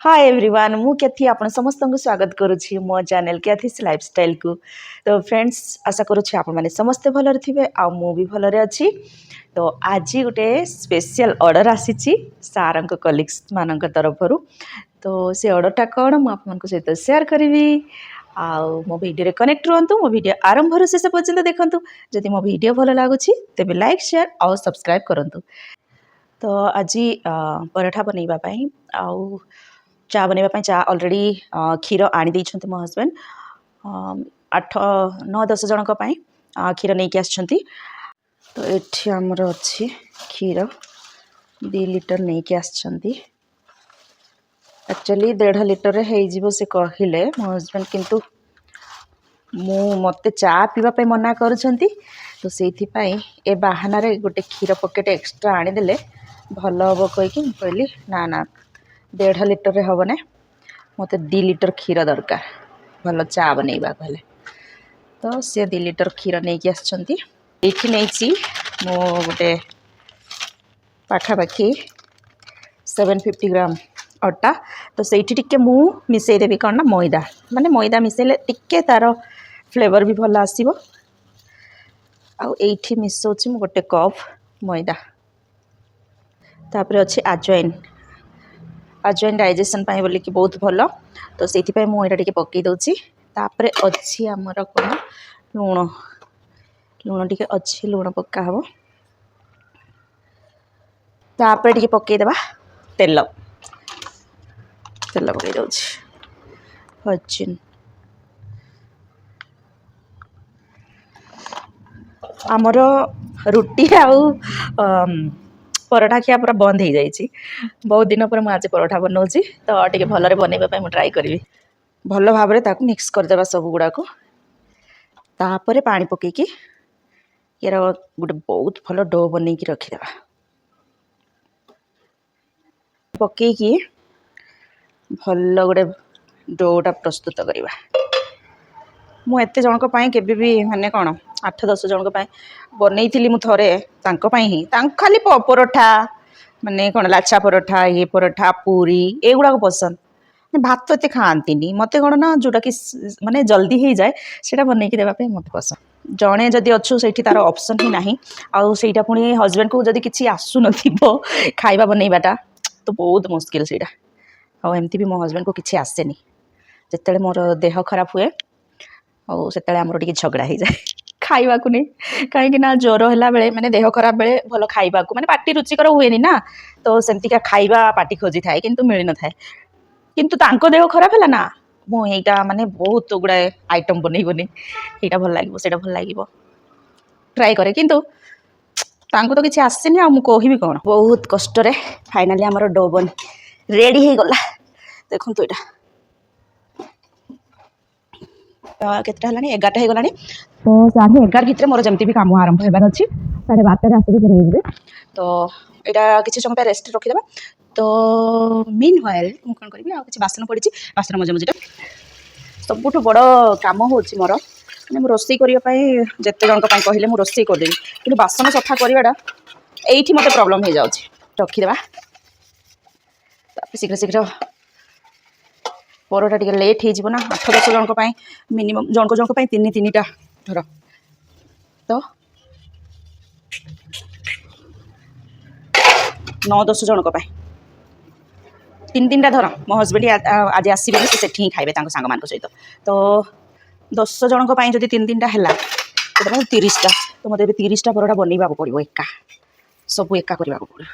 Hi everyone मु केथी आपण समस्त को स्वागत करुछि मो चैनल केथीस लाइफस्टाइल को। तो फ्रेंड्स आशा करुछि आपण माने समस्त भलरे थिबे आ मु भी भलरे अछि। तो आज गोटे स्पेशल ऑर्डर आसीछि सारंक कलीग्स मानक तरफरु। तो से ऑर्डरटा कोन मु आपन को सहित शेयर करबी आ मो वीडियो रे कनेक्ट रहंतु। मो वीडियो आरंभ रु शेष पर्यंत देखंतु। जदि मो वीडियो भलो लागुछि तबे लाइक शेयर और सब्सक्राइब करंतु। तो आज पराठा बनैबा पई आउ चा बनैबा चा ऑलरेडी क्षीर आनी देइछन्ती मो हस्बैंड 8-9-10 जन को पई क्षीर नै के आछन्ती। तो एठी हमर अछि क्षीर 2 लीटर नै के आछन्ती। एक्चुअली 1.5 लीटर रे हेइ जिवो से कहिले मो हस्बैंड, किंतु मु मते चा पीवा पे मना करूछन्ती। तो सेथि पई ए बहाना रे गोटे क्षीर पॉकेट एक्स्ट्रा आनी देले भलो हबो कहि कि कहली ना ना 1.5 लीटर रे हबो ने, मते 2 लीटर क्षीर दरकार भलो चा बनैबा कहले। तो से 2 लीटर क्षीर नै कि आछन्ती। एठी नैछि मो गोटे पाखा पाखी 750 ग्राम अटा। तो सेठी टिके मु मिसै देबी कोन ना मैदा, माने मैदा मिसैले टिके तारो फ्लेवर भी भलो आसीबो। आ एठी मिसौछि मु गोटे कप मैदा। तापर अछि अजवाइन। अजवाइन डाइजेशन पाए बोली कि बहुत भलो। तो सेथि पाए मु एटा टिके पक्कै दउछि। तापर अछि हमर कोन लूण, लूण टिके अछि, लूण पक्का हबो। तापर टिके पक्कै देबा तेल, तेल पक्कै दउछि। फॉर्च्यून हमर रुटी आउ परोठा खिया पूरा बंद हो जाइए। बहुत दिन पर आज परोठा बनाऊँगी। तो टे भलरे बनैबा मुझे ट्राए करी। भल भाव में मिक्स करदेवा सब गुड़ा को। तापर पानी पकईकि यार गोटे बहुत भल डो बन रखीदे। पकईकि भल गोटे डोटा प्रस्तुत करवा। मु एते जनक पाई केबे भी माने कोन 8-10 जनक पाई बनई थी मु थरे तांको पाई ही खाली परोठा माने कोन लाछा परोठा, ये परोठा, पूरी एगुड़ा को पसंद। भात तो एते खाआंतीनी, मते कोन ना जोटा कि माने जल्दी हो जाए सेटा बनई के देबा पे मते पसंद। जणे जदि अच्छु सेठी तार ऑप्शन ही नाही। आ सेटा पुनी हस्बैंड को जदि किछि आसु नथिबो खाइबा बनईबाटा तो बहुत मुश्किल सेटा। आ एमती भी मो हस्बैंड को किछि आसेनी। जेतेले मोर देह खराब हुए और सेतेले हमरो टिके झगड़ा हो जाए खाइबा को नहीं। कहीं ना ज्वर होला बेले माने देह खराब बेले भलो खाइबा को माने पाटी रुचिकर हुएनी ना। तो सेमतिका खाइबा पाटी खोजी थाए किंतु मिल न थाए। किंतु तांको देह खराब है ना, मु एटा माने बहुत गुड़ा आइटम बनईबनी। एटा भल लागिवो सेटा भल लागिवो ट्राई करे, किंतु तांको तो किछि आसेनी। आ मु कहिबी कोन, बहुत कष्ट रे फाइनली हमर डो बन रेडी हे गला। देखंतु एटा केतटा हलानी 11टा हे गलानी। तो 11:30 भितर मोर जमती भी काम आरंभ हेबार अछि। 12:30 आसिक घरे हेबे। तो एटा किछि समय पे रेस्ट रखि देबा। तो मीन व्हाइल मु कोन करबी आ किछि बासन पडिछि, बासन मजे मजेटा सबुठ बड़ काम होछि मोर। माने मु रोसई करिया पई जत्ते जन को पई कहिले मु रोसई कर देबी, किंतु बासन सफा करिवाडा एइठी मते प्रॉब्लम हे जाउछि। रखि देबा शीघ्र शीघ्र परोटा टिके लेट हो ना। 8-10 जन को मिनिमम जन को 3-3टा धर। तो 9-10 जन को 3-3टा धर। मो हस्बैंड आज आसबे से ही खाइबे सांग मान सहित। तो 10 जन को जब 3-3टा है तो 30टा। तो मतलब 30टा परोटा बनवा पड़ो एका सब एका करने पड़ो।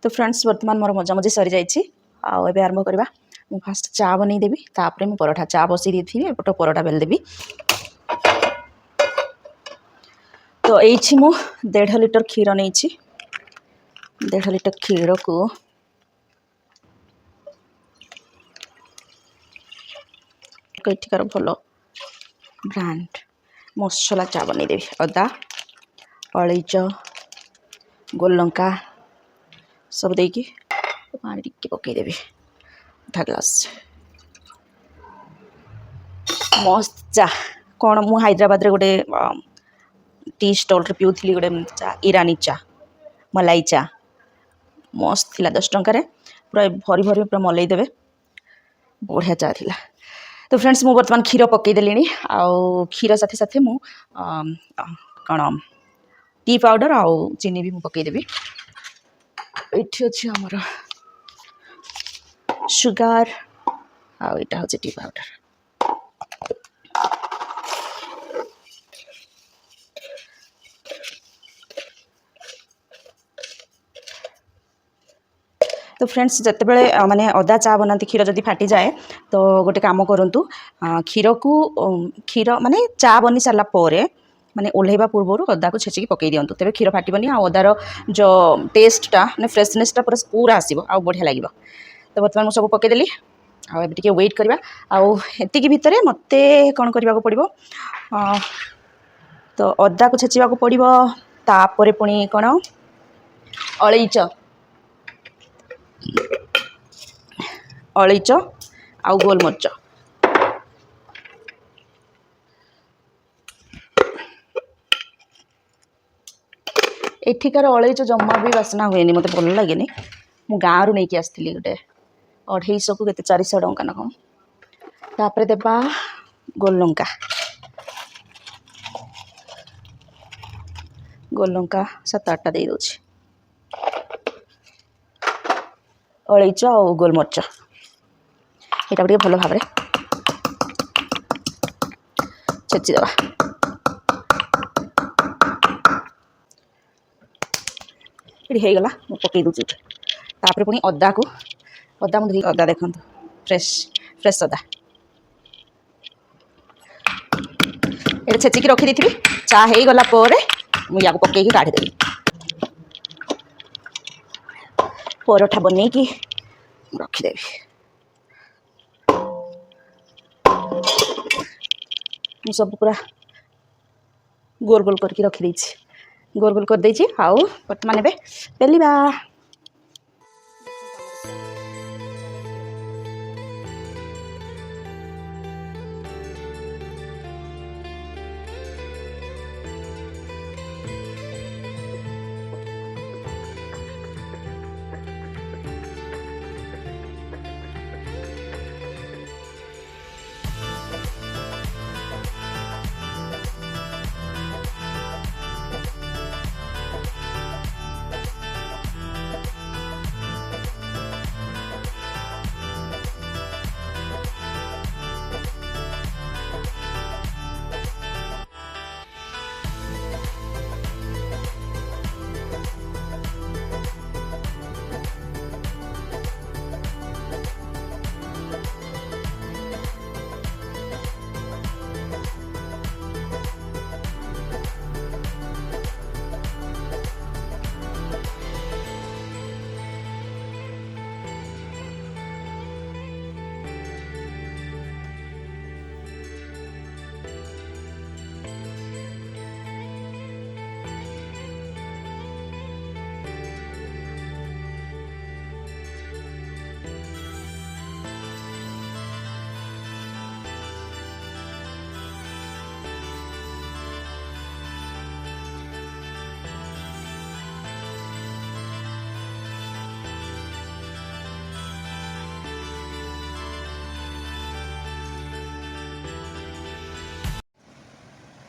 तो फ्रेंड्स वर्तमान मोर मजा मजी सरी जाइए। आबे आरंभ करवा। मु फास्ट चा बनई देबी, तापर मु परोठा चा बसई देथि एपट परोठा बेल देबी। तो एइछि मु 1.5 लीटर क्षीर नैछि। 1.5 लीटर क्षीर को कइठिकार भलो ब्रांड मसला चा बनई देबी। अदा, अलैच, गोललंका सब देकी पानी टिके पकईदेवी अधा ग्लास मस्त चा कौन मु हैदराबाद रे गोटे टी स्टॉल रे पिउथली गोटे चा ईरानी चा मलाई चा मस्त थिला 10 टंका रे पूरा भरी भरी पूरा मलाई देवे बढ़िया चा थिला। तो फ्रेंड्स मु वर्तमान क्षीर पकईदेली आउ क्षीर साथे साथे मु कौन टी पाउडर आउ चीनी भी मु पकईदेवी। ये अच्छे आमर सुगार आउ यहाँ हूँ टी पाउडर तो फ्रेंड्स जितेबले माने अदा चा बनाती क्षीर जदि फाटी जाए तो गोटे काम करूँ क्षीर को क्षीर माने चा बनी सारा माने ओल्हेबा पूर्व अदा को छेचिकी पकई दिंतु तेरे क्षीर फाटबनी आ अदार जो टेस्टा माने फ्रेशनेसटा पूरा आसो आ बढ़िया लगे। तो बर्तमान मुझे सब पकईदेली आए वेट करवा आती भितर मत कौन करने पड़ो तो अदा को छेचा पड़ो तापर पुणी कौन अलैच अलैच आउ गोलमरिच एठिकार अलैच जमा भी बासना हुए मत भल लगे मु गाँव नहीं कि आसती गोटे 250 को के 400 टंका ना कौन तापर देबा गोललंका 7-8टा दे दूँ अलैच आ गोलमरिच यहाँ भल भाव छेचिदेवा ये होगला पकई दूसरी तापर पुणी अदा को अदा मुझे अदा देखो फ्रेश फ्रेश अदा ये छेचिकी रखी थी चा हो गला मुझे पकईकी काढ़ीदेवी परोठा बनई कि रखीदेवी सब पूरा गोल गोल करके रखी गोल गोल कर देछि आउ वर्तमान एबे बेलिबा।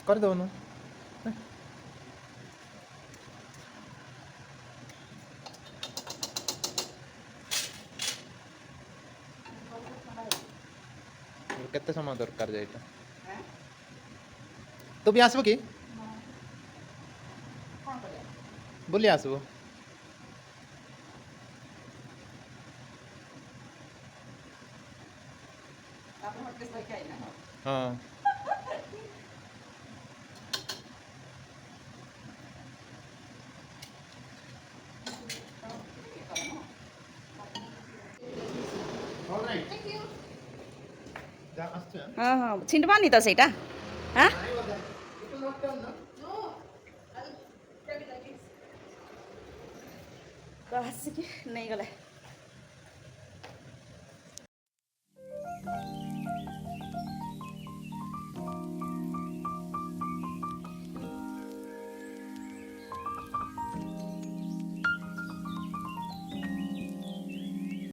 कर दो ना केते समय दरकार जाइटा तो भी आसबो कि बोली आसबो हाँ हाँ हाँ छिंटबानी तो सहीटा हाँ तो आसिक नहीं गले